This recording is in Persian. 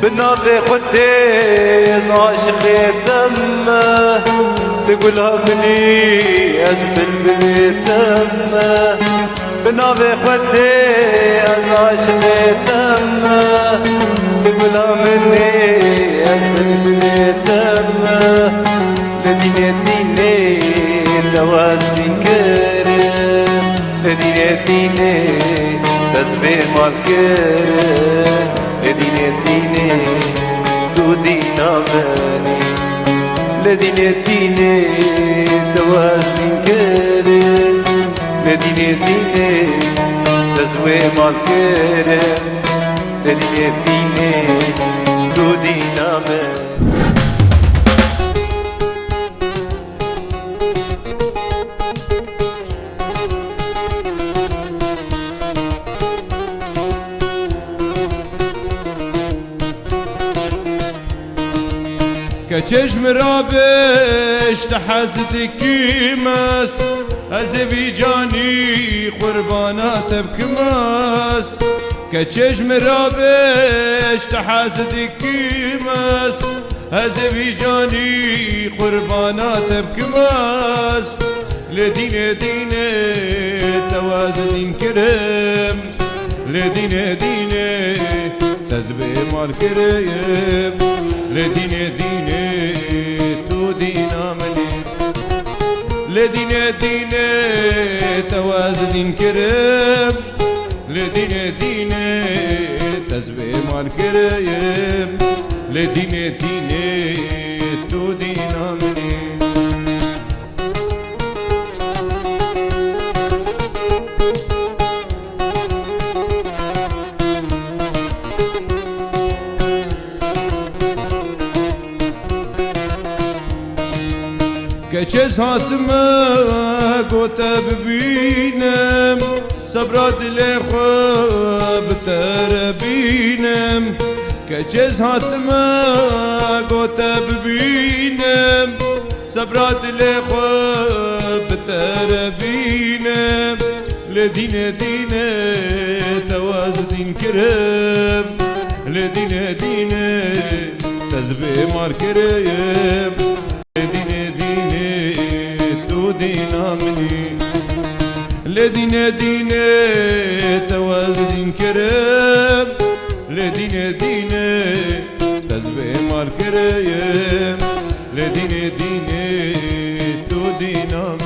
بنافي خدي عاشق دمه تقولها مني أزبل بلي دمه بنافي خدي عاشق دمه تقولها مني أزبل بلي دمه لديني ديني توازن كرم لديني ديني تزبي مال كرم لديني ديني تو دينا مني لديني ديني توازن كرم لديني ديني تزوي مال كرم لديني ديني تو دينا مني كچشم را بش تحزد کیمس از بی جانی قربانات بکمس كچشم را بش تحزد کیمس از بی جانی قربانات بکمس لدين دين توازن كرم لدين دين تزبي مال كرم لدين دين تو دينا مني لدين دين توازن كرم لدين دين تزبي مال كرم لدين دين تو دينا مني كچز هاتما قوتا ببينم صبرات لخواب تربينم كچز هاتما قوتا ببينم صبرات لخواب تربينم لدين دين توازن كرم لدين دين تزبي مار كرم لدين دين توازن كرم لدين دين تزبي مال كرم لدين دين تو دينا